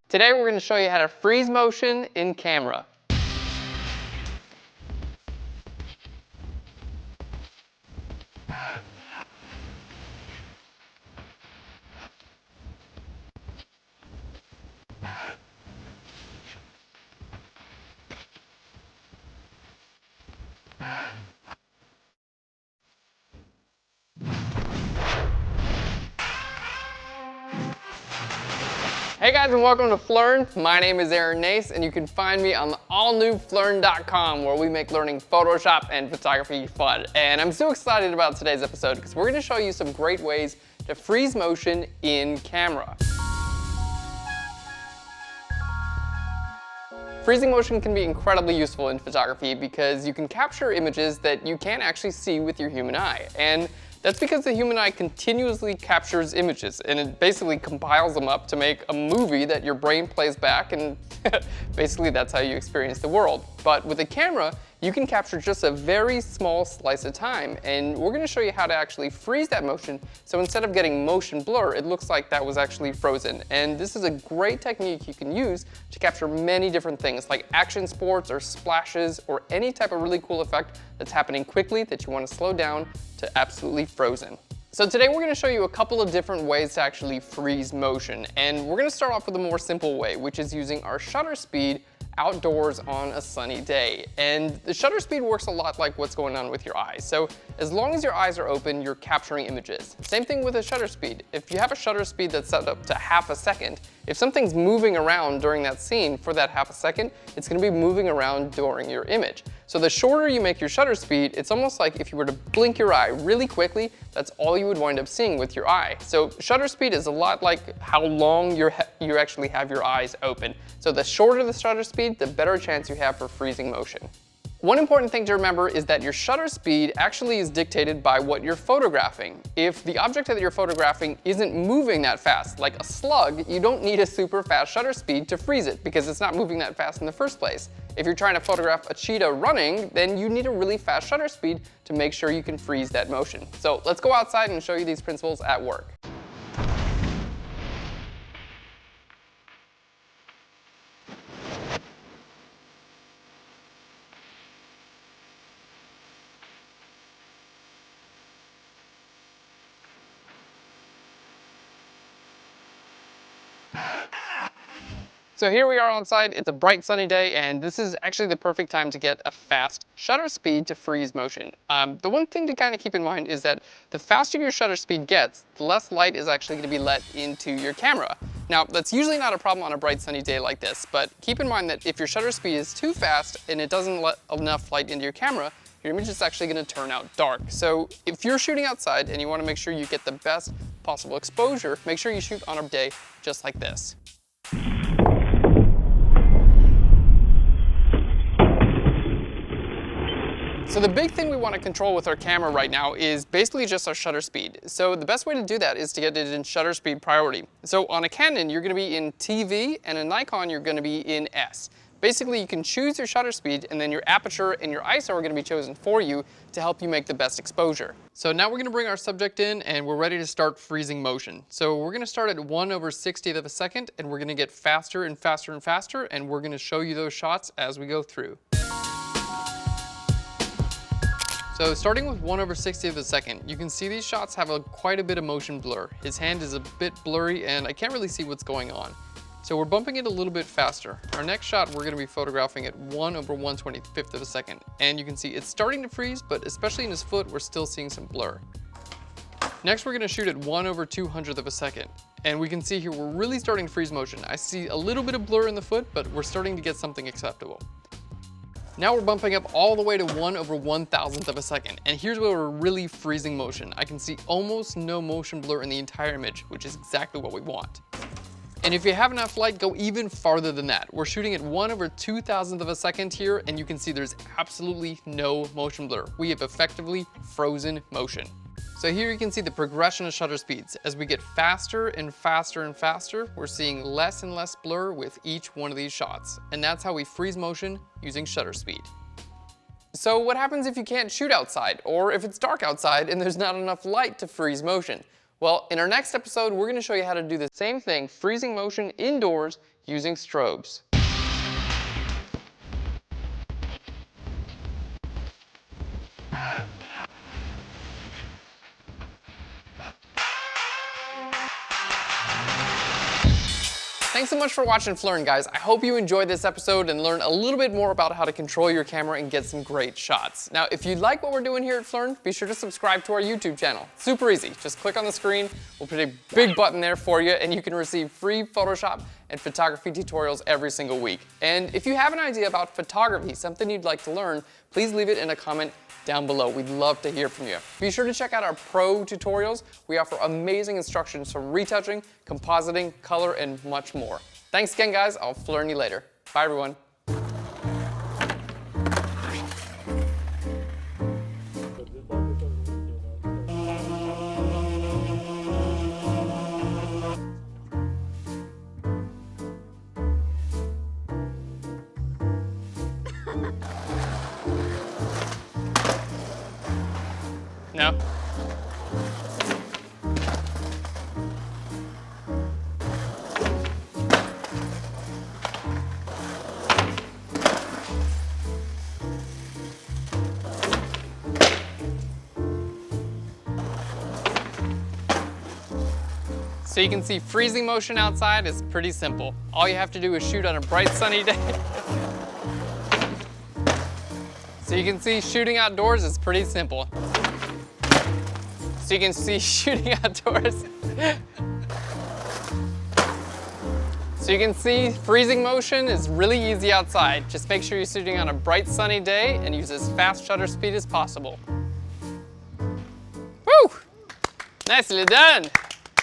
Today we're going to show you how to freeze motion in camera. Hey guys, and welcome to Phlearn. My name is Aaron Nace, and you can find me on the all-new Phlearn.com, where we make learning Photoshop and photography fun. And I'm so excited about today's episode because we're going to show you some great ways to freeze motion in camera. Freezing motion can be incredibly useful in photography because you can capture images that you can't actually see with your human eye. And that's because the human eye continuously captures images, and it basically compiles them up to make a movie that your brain plays back, and basically that's how you experience the world. But with a camera, you can capture just a very small slice of time, and we're going to show you how to actually freeze that motion, so instead of getting motion blur, it looks like that was actually frozen. And this is a great technique you can use to capture many different things, like action sports or splashes or any type of really cool effect that's happening quickly that you want to slow down to absolutely frozen. So today we're going to show you a couple of different ways to actually freeze motion, and we're going to start off with a more simple way, which is using our shutter speed outdoors on a sunny day. And the shutter speed works a lot like what's going on with your eyes. So as long as your eyes are open, you're capturing images. Same thing with a shutter speed. If you have a shutter speed that's set up to half a second, if something's moving around during that scene for that half a second, it's going to be moving around during your image. So the shorter you make your shutter speed, it's almost like if you were to blink your eye really quickly, that's all you would wind up seeing with your eye. So shutter speed is a lot like how long you actually have your eyes open. So the shorter the shutter speed, the better chance you have for freezing motion. One important thing to remember is that your shutter speed actually is dictated by what you're photographing. If the object that you're photographing isn't moving that fast, like a slug, you don't need a super fast shutter speed to freeze it because it's not moving that fast in the first place. If you're trying to photograph a cheetah running, then you need a really fast shutter speed to make sure you can freeze that motion. So let's go outside and show you these principles at work. So here we are on site. It's a bright sunny day, and this is actually the perfect time to get a fast shutter speed to freeze motion. The one thing to kind of keep in mind is that the faster your shutter speed gets, the less light is actually going to be let into your camera. Now, that's usually not a problem on a bright sunny day like this, but keep in mind that if your shutter speed is too fast and it doesn't let enough light into your camera, your image is actually going to turn out dark. So if you're shooting outside and you want to make sure you get the best possible exposure, make sure you shoot on a day just like this. So the big thing we want to control with our camera right now is basically just our shutter speed. So the best way to do that is to get it in shutter speed priority. So on a Canon, you're going to be in TV, and a Nikon, you're going to be in S. Basically, you can choose your shutter speed, and then your aperture and your ISO are going to be chosen for you to help you make the best exposure. So now we're going to bring our subject in, and we're ready to start freezing motion. So we're going to start at 1/60th of a second, and we're going to get faster and faster and faster, and we're going to show you those shots as we go through. So starting with 1/60th of a second, you can see these shots have quite a bit of motion blur. His hand is a bit blurry and I can't really see what's going on. So we're bumping it a little bit faster. Our next shot we're going to be photographing at 1/125th of a second. And you can see it's starting to freeze, but especially in his foot, we're still seeing some blur. Next we're going to shoot at 1/200th of a second. And we can see here we're really starting to freeze motion. I see a little bit of blur in the foot, but we're starting to get something acceptable. Now we're bumping up all the way to 1/1000th of a second, and here's where we're really freezing motion. I can see almost no motion blur in the entire image, which is exactly what we want. And if you have enough light, go even farther than that. We're shooting at 1/2000th of a second here, and you can see there's absolutely no motion blur. We have effectively frozen motion. So here you can see the progression of shutter speeds. As we get faster and faster and faster, we're seeing less and less blur with each one of these shots. And that's how we freeze motion using shutter speed. So what happens if you can't shoot outside, or if it's dark outside and there's not enough light to freeze motion? Well, in our next episode, we're going to show you how to do the same thing, freezing motion indoors using strobes. Thanks so much for watching Phlearn, guys. I hope you enjoyed this episode and learned a little bit more about how to control your camera and get some great shots. Now, if you like what we're doing here at Phlearn, be sure to subscribe to our YouTube channel. Super easy. Just click on the screen. We'll put a big button there for you, and you can receive free Photoshop and photography tutorials every single week. And if you have an idea about photography, something you'd like to learn, please leave it in a comment down below. We'd love to hear from you. Be sure to check out our pro tutorials. We offer amazing instructions for retouching, compositing, color, and much more. Thanks again, guys. I'll Phlearn you later. Bye, everyone. No. So you can see freezing motion outside is pretty simple. All you have to do is shoot on a bright sunny day. So you can see shooting outdoors is pretty simple. So you can see shooting outdoors. So you can see freezing motion is really easy outside. Just make sure you're shooting on a bright sunny day and use as fast shutter speed as possible. Woo! Nicely done.